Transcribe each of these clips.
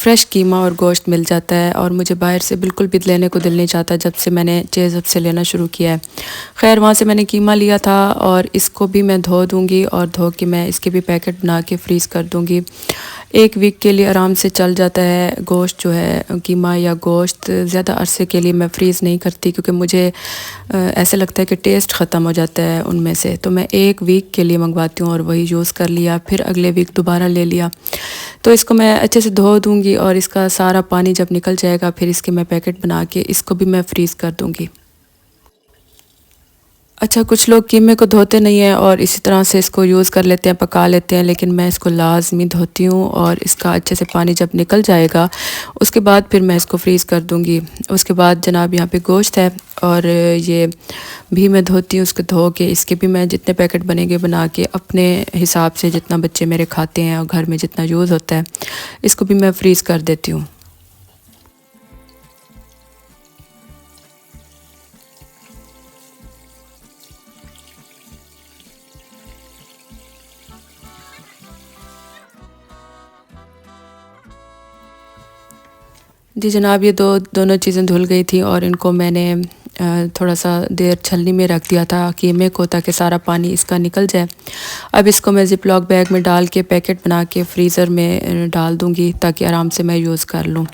Fresh قیمہ اور گوشت مل جاتا ہے، اور مجھے باہر سے بالکل بھی لینے کو دل نہیں چاہتا جب سے میں نے چیزب سے لینا شروع کیا ہے۔ خیر وہاں سے میں نے قیمہ لیا تھا، اور اس کو بھی میں دھو دوں گی، اور دھو کے میں اس کے بھی پیکٹ بنا کے فریز کر دوں گی۔ ایک ویک کے لیے آرام سے چل جاتا ہے گوشت جو ہے، قیمہ یا گوشت زیادہ عرصے کے لیے میں فریز نہیں کرتی، کیونکہ مجھے ایسے لگتا ہے کہ ٹیسٹ ختم ہو جاتا ہے ان میں سے، تو میں ایک ویک کے لیے منگواتی ہوں اور وہی یوز کر لیا، پھر اگلے ویک دوبارہ لے لیا۔ تو اس کو میں اچھے سے دھو دوں گی، اور اس کا سارا پانی جب نکل جائے گا پھر اس کے میں پیکٹ بنا کے اس کو بھی میں فریز کر دوں گی۔ اچھا، کچھ لوگ قیمے کو دھوتے نہیں ہیں اور اسی طرح سے اس کو یوز کر لیتے ہیں، پکا لیتے ہیں، لیکن میں اس کو لازمی دھوتی ہوں، اور اس کا اچھے سے پانی جب نکل جائے گا اس کے بعد پھر میں اس کو فریز کر دوں گی۔ اس کے بعد جناب یہاں پہ گوشت ہے، اور یہ بھی میں دھوتی ہوں، اس کو دھو کے اس کے بھی میں جتنے پیکٹ بنے گے بنا کے اپنے حساب سے، جتنا بچے میرے کھاتے ہیں اور گھر میں جتنا یوز ہوتا ہے اس کو بھی میں فریز کر دیتی ہوں۔ جی جناب، یہ دونوں چیزیں دھل گئی تھیں، اور ان کو میں نے تھوڑا سا دیر چھلنی میں رکھ دیا تھا قیمے کو، تاکہ سارا پانی اس کا نکل جائے۔ اب اس کو میں زپ لاک بیگ میں ڈال کے پیکٹ بنا کے فریزر میں ڈال دوں گی، تاکہ آرام سے میں یوز کر لوں۔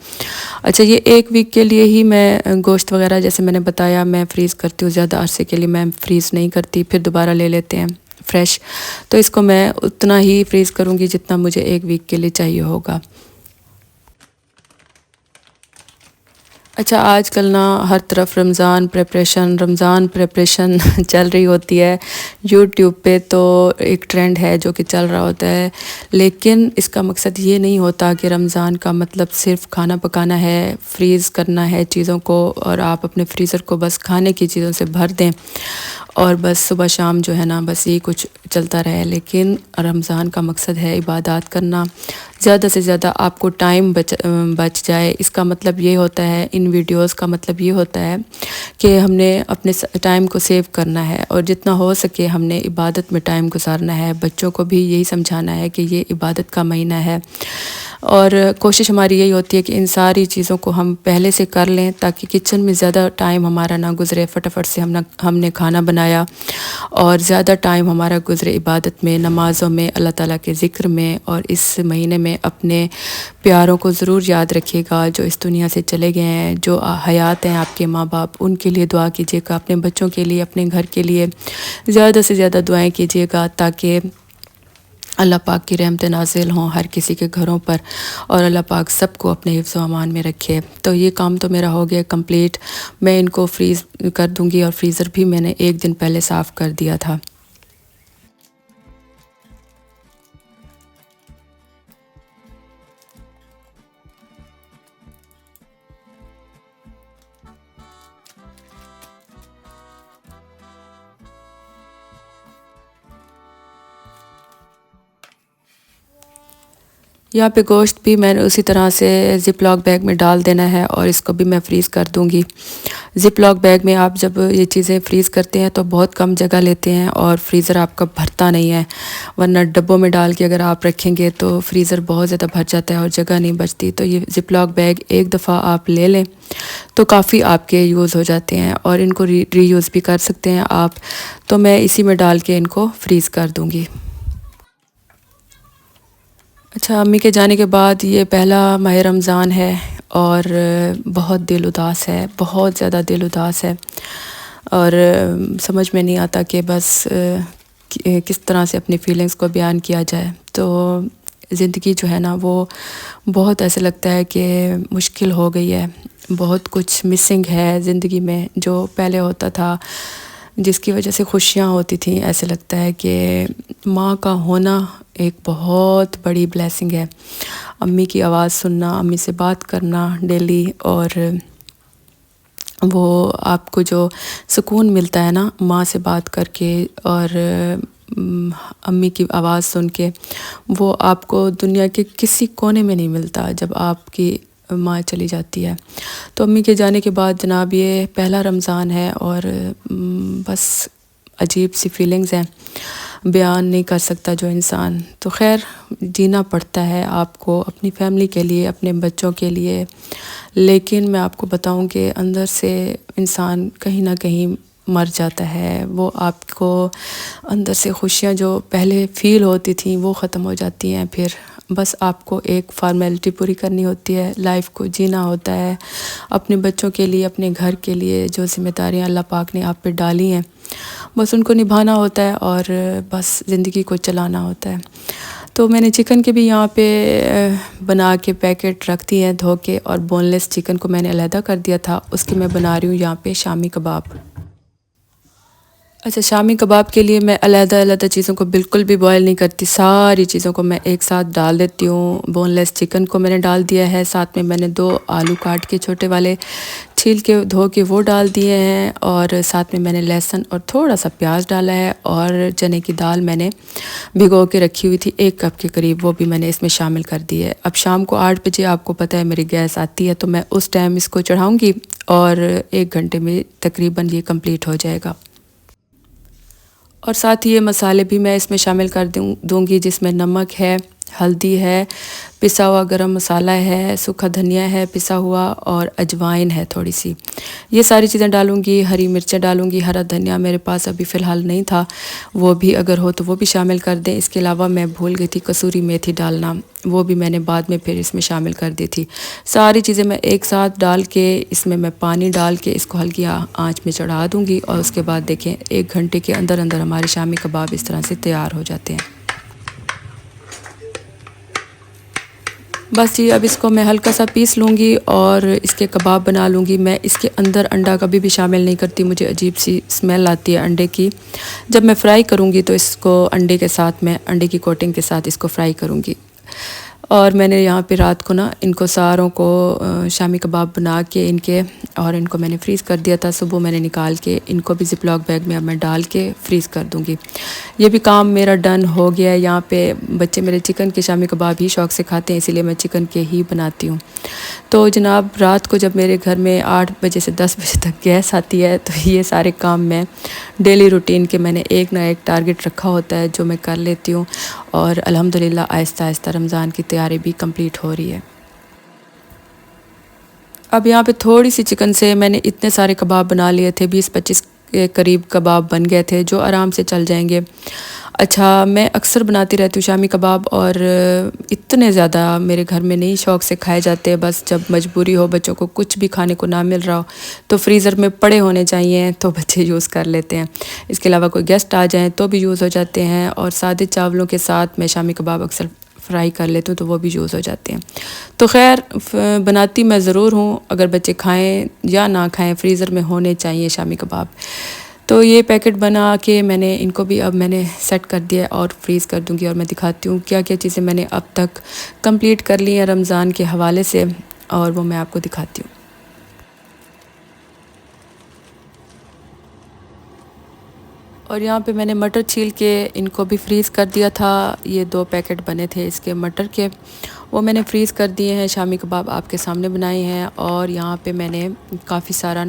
اچھا، یہ ایک ویک کے لیے ہی میں گوشت وغیرہ جیسے میں نے بتایا میں فریز کرتی ہوں، زیادہ عرصے کے لیے میں فریز نہیں کرتی، پھر دوبارہ لے لیتے ہیں فریش۔ تو اس کو میں اتنا ہی فریز کروں گی جتنا مجھے ایک ویک کے لیے چاہیے ہوگا۔ اچھا، آج کل نا ہر طرف رمضان پریپریشن چل رہی ہوتی ہے یوٹیوب پہ، تو ایک ٹرینڈ ہے جو کہ چل رہا ہوتا ہے، لیکن اس کا مقصد یہ نہیں ہوتا کہ رمضان کا مطلب صرف کھانا پکانا ہے، فریز کرنا ہے چیزوں کو، اور آپ اپنے فریزر کو بس کھانے کی چیزوں سے بھر دیں اور بس صبح شام جو ہے نا بس یہ کچھ چلتا رہے۔ لیکن رمضان کا مقصد ہے عبادات کرنا، زیادہ سے زیادہ آپ کو ٹائم بچ جائے۔ اس کا مطلب یہ ہوتا ہے، ان ویڈیوز کا مطلب یہ ہوتا ہے کہ ہم نے اپنے ٹائم کو سیو کرنا ہے، اور جتنا ہو سکے ہم نے عبادت میں ٹائم گزارنا ہے۔ بچوں کو بھی یہی سمجھانا ہے کہ یہ عبادت کا مہینہ ہے، اور کوشش ہماری یہی ہوتی ہے کہ ان ساری چیزوں کو ہم پہلے سے کر لیں، تاکہ کچن میں زیادہ ٹائم ہمارا نہ گزرے، فٹافٹ سے ہم نے کھانا بنایا، اور زیادہ ٹائم ہمارا گزرے عبادت میں، نمازوں میں، اللہ تعالیٰ کے ذکر میں۔ اور اس مہینے میں اپنے پیاروں کو ضرور یاد رکھیے گا جو اس دنیا سے چلے گئے ہیں، جو حیات ہیں آپ کے ماں باپ، ان کے لیے دعا کیجیے گا، اپنے بچوں کے لیے، اپنے گھر کے لیے زیادہ سے زیادہ دعائیں کیجیے گا، تاکہ اللہ پاک کی رحمت نازل ہوں ہر کسی کے گھروں پر، اور اللہ پاک سب کو اپنے حفظ و امان میں رکھے۔ تو یہ کام تو میرا ہو گیا کمپلیٹ، میں ان کو فریز کر دوں گی، اور فریزر بھی میں نے ایک دن پہلے صاف کر دیا تھا۔ یہاں پہ گوشت بھی میں نے اسی طرح سے زپ لاک بیگ میں ڈال دینا ہے، اور اس کو بھی میں فریز کر دوں گی۔ زپ لاک بیگ میں آپ جب یہ چیزیں فریز کرتے ہیں تو بہت کم جگہ لیتے ہیں، اور فریزر آپ کا بھرتا نہیں ہے، ورنہ ڈبوں میں ڈال کے اگر آپ رکھیں گے تو فریزر بہت زیادہ بھر جاتا ہے اور جگہ نہیں بچتی۔ تو یہ زپ لاک بیگ ایک دفعہ آپ لے لیں تو کافی آپ کے یوز ہو جاتے ہیں، اور ان کو ری یوز بھی کر سکتے ہیں آپ۔ تو میں اسی میں ڈال کے ان کو فریز کر دوں گی۔ اچھا، امی کے جانے کے بعد یہ پہلا ماہ رمضان ہے، اور بہت دل اداس ہے، بہت زیادہ دل اداس ہے، اور سمجھ میں نہیں آتا کہ بس کس طرح سے اپنی فیلنگز کو بیان کیا جائے۔ تو زندگی جو ہے نا وہ بہت ایسے لگتا ہے کہ مشکل ہو گئی ہے، بہت کچھ مسنگ ہے زندگی میں جو پہلے ہوتا تھا، جس کی وجہ سے خوشیاں ہوتی تھیں۔ ایسے لگتا ہے کہ ماں کا ہونا ایک بہت بڑی بلیسنگ ہے، امی کی آواز سننا، امی سے بات کرنا ڈیلی، اور وہ آپ کو جو سکون ملتا ہے نا ماں سے بات کر کے اور امی کی آواز سن کے، وہ آپ کو دنیا کے کسی کونے میں نہیں ملتا جب آپ کی ماں چلی جاتی ہے۔ تو امی کے جانے کے بعد جناب یہ پہلا رمضان ہے، اور بس عجیب سی فیلنگز ہیں، بیان نہیں کر سکتا جو انسان. تو خیر جینا پڑتا ہے آپ کو اپنی فیملی کے لیے، اپنے بچوں کے لیے. لیکن میں آپ کو بتاؤں کہ اندر سے انسان کہیں نہ کہیں مر جاتا ہے. وہ آپ کو اندر سے خوشیاں جو پہلے فیل ہوتی تھیں وہ ختم ہو جاتی ہیں. پھر بس آپ کو ایک فارمیلٹی پوری کرنی ہوتی ہے، لائف کو جینا ہوتا ہے اپنے بچوں کے لیے، اپنے گھر کے لیے. جو ذمہ داریاں اللہ پاک نے آپ پہ ڈالی ہیں بس ان کو نبھانا ہوتا ہے اور بس زندگی کو چلانا ہوتا ہے. تو میں نے چکن کے بھی یہاں پہ بنا کے پیکٹ رکھ دی ہیں دھو کے، اور بون لیس چکن کو میں نے علیحدہ کر دیا تھا. اس کی میں بنا رہی ہوں یہاں پہ شامی کباب. اچھا، شامی کباب کے لیے میں علیحدہ چیزوں کو بالکل بھی بوائل نہیں کرتی، ساری چیزوں کو میں ایک ساتھ ڈال دیتی ہوں. بون لیس چکن کو میں نے ڈال دیا ہے، ساتھ میں میں نے 2 آلو کاٹ کے چھوٹے والے چھیل کے دھو کے وہ ڈال دیے ہیں، اور ساتھ میں نے لہسن اور تھوڑا سا پیاز ڈالا ہے، اور چنے کی دال میں نے بھگو کے رکھی ہوئی تھی 1 کپ کے قریب، وہ بھی میں نے اس میں شامل کر دی ہے. اب شام کو 8 بجے آپ کو پتہ ہے میری گیس آتی ہے، تو میں اس ٹائم اس کو چڑھاؤں گی اور 1 گھنٹے میں تقریباً یہ کمپلیٹ ہو جائے گا. اور ساتھ ہی یہ مسالے بھی میں اس میں شامل کر دوں گی، جس میں نمک ہے، ہلدی ہے، پسا ہوا گرم مسالہ ہے، سوکھا دھنیا ہے پسا ہوا، اور اجوائن ہے تھوڑی سی. یہ ساری چیزیں ڈالوں گی. ہری مرچیں ڈالوں گی، ہرا دھنیا میرے پاس ابھی فی الحال نہیں تھا، وہ بھی اگر ہو تو وہ بھی شامل کر دیں. اس کے علاوہ میں بھول گئی تھی کسوری میتھی ڈالنا، وہ بھی میں نے بعد میں پھر اس میں شامل کر دی تھی. ساری چیزیں میں ایک ساتھ ڈال کے اس میں پانی ڈال کے اس کو ہلکی آنچ میں چڑھا دوں گی، اور اس کے بعد دیکھیں 1 گھنٹے کے اندر ہمارے شامی کباب اس طرح سے تیار ہو جاتے ہیں. بس جی، اب اس کو میں ہلکا سا پیس لوں گی اور اس کے کباب بنا لوں گی. میں اس کے اندر انڈا کبھی بھی شامل نہیں کرتی، مجھے عجیب سی اسمیل آتی ہے انڈے کی. جب میں فرائی کروں گی تو اس کو انڈے کے ساتھ، میں انڈے کی کوٹنگ کے ساتھ اس کو فرائی کروں گی. اور میں نے یہاں پہ رات کو ان کو ساروں کو شامی کباب بنا کے اور ان کو میں نے فریز کر دیا تھا. صبح میں نے نکال کے ان کو بھی زپ لاک بیگ میں اب میں ڈال کے فریز کر دوں گی. یہ بھی کام میرا ڈن ہو گیا ہے. یہاں پہ بچے میرے چکن کے شامی کباب ہی شوق سے کھاتے ہیں، اسی لیے میں چکن کے ہی بناتی ہوں. تو جناب رات کو جب میرے گھر میں 8 بجے سے 10 بجے تک گیس آتی ہے تو یہ سارے کام میں ڈیلی روٹین کے میں نے ایک نہ ایک ٹارگٹ رکھا ہوتا ہے جو میں کر لیتی ہوں، اور الحمدللہ آہستہ آہستہ رمضان کی تیاری بھی کمپلیٹ ہو رہی ہے. اب یہاں پہ تھوڑی سی چکن سے میں نے اتنے سارے کباب بنا لیے تھے، 20-25 کے قریب کباب بن گئے تھے جو آرام سے چل جائیں گے. اچھا، میں اکثر بناتی رہتی ہوں شامی کباب، اور اتنے زیادہ میرے گھر میں نہیں شوق سے کھائے جاتے. بس جب مجبوری ہو، بچوں کو کچھ بھی کھانے کو نہ مل رہا ہو تو فریزر میں پڑے ہونے چاہیے تو بچے یوز کر لیتے ہیں. اس کے علاوہ کوئی گیسٹ آ جائیں تو بھی یوز ہو جاتے ہیں، اور سادے چاولوں کے ساتھ میں شامی کباب اکثر فرائی کر لیتی ہوں تو وہ بھی یوز ہو جاتے ہیں. تو خیر بناتی میں ضرور ہوں، اگر بچے کھائیں یا نہ کھائیں فریزر میں ہونے چاہیے شامی کباب. تو یہ پیکٹ بنا کے میں نے ان کو بھی اب میں نے سیٹ کر دیا اور فریز کر دوں گی. اور میں دکھاتی ہوں کیا کیا چیزیں میں نے اب تک کمپلیٹ کر لی ہیں رمضان کے حوالے سے، اور وہ میں آپ کو دکھاتی ہوں. اور یہاں پہ میں نے مٹر چھیل کے ان کو بھی فریز کر دیا تھا. یہ 2 پیکٹ بنے تھے اس کے مٹر کے، وہ میں نے فریز کر دیے ہیں. شامی کباب آپ کے سامنے بنائے ہیں. اور یہاں پہ میں نے کافی سارا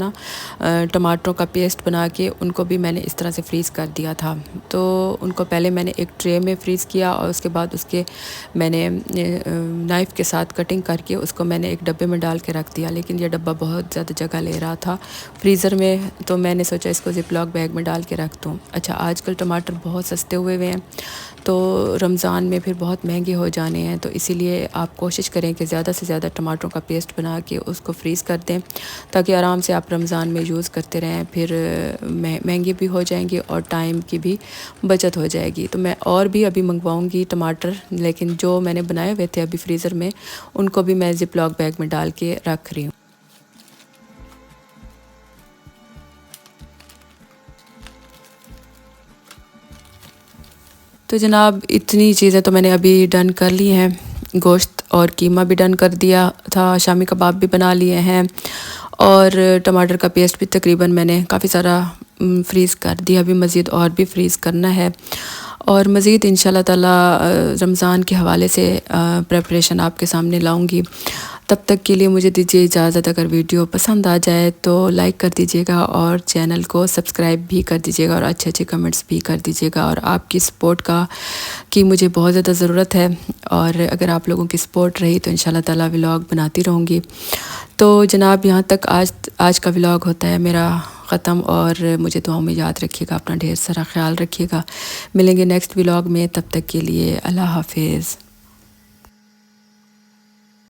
ٹماٹروں کا پیسٹ بنا کے ان کو بھی میں نے اس طرح سے فریز کر دیا تھا. تو ان کو پہلے میں نے ایک ٹرے میں فریز کیا، اور اس کے بعد اس کے میں نے نائف کے ساتھ کٹنگ کر کے اس کو میں نے ایک ڈبے میں ڈال کے رکھ دیا. لیکن یہ ڈبہ بہت زیادہ جگہ لے رہا تھا فریزر میں، تو میں نے سوچا اس کو زپ لاک بیگ میں ڈال کے رکھ دوں. اچھا، آج کل ٹماٹر بہت سستے ہوئے ہیں، تو رمضان میں پھر بہت مہنگے ہو جانے ہیں. تو اسی لیے آپ کوشش کریں کہ زیادہ سے زیادہ ٹماٹروں کا پیسٹ بنا کے اس کو فریز کر دیں، تاکہ آرام سے آپ رمضان میں یوز کرتے رہیں. پھر مہنگے بھی ہو جائیں گے اور ٹائم کی بھی بچت ہو جائے گی. تو میں اور بھی ابھی منگواؤں گی ٹماٹر، لیکن جو میں نے بنائے ہوئے تھے ابھی فریزر میں ان کو بھی میں زپ لاک بیگ میں ڈال کے رکھ رہی ہوں. تو جناب اتنی چیزیں تو میں نے ابھی ڈن کر لی ہیں. گوشت اور قیمہ بھی ڈن کر دیا تھا، شامی کباب بھی بنا لیے ہیں، اور ٹماٹر کا پیسٹ بھی تقریباً میں نے کافی سارا فریز کر دیا. ابھی مزید اور بھی فریز کرنا ہے، اور مزید انشاءاللہ تعالی رمضان کے حوالے سے پریپریشن آپ کے سامنے لاؤں گی. تب تک کے لیے مجھے دیجیے اجازت. اگر ویڈیو پسند آ جائے تو لائک کر دیجیے گا اور چینل کو سبسکرائب بھی کر دیجیے گا اور اچھے اچھے کمنٹس بھی کر دیجیے گا. اور آپ کی سپورٹ کی مجھے بہت زیادہ ضرورت ہے، اور اگر آپ لوگوں کی سپورٹ رہی تو انشاءاللہ تعالیٰ ولاگ بناتی رہوں گی. تو جناب یہاں تک آج کا ولاگ ہوتا ہے میرا ختم، اور مجھے دعاؤں میں یاد رکھیے گا، اپنا ڈھیر سارا خیال رکھیے گا. ملیں گے نیکسٹ ولاگ میں، تب تک کے لیے اللہ حافظ.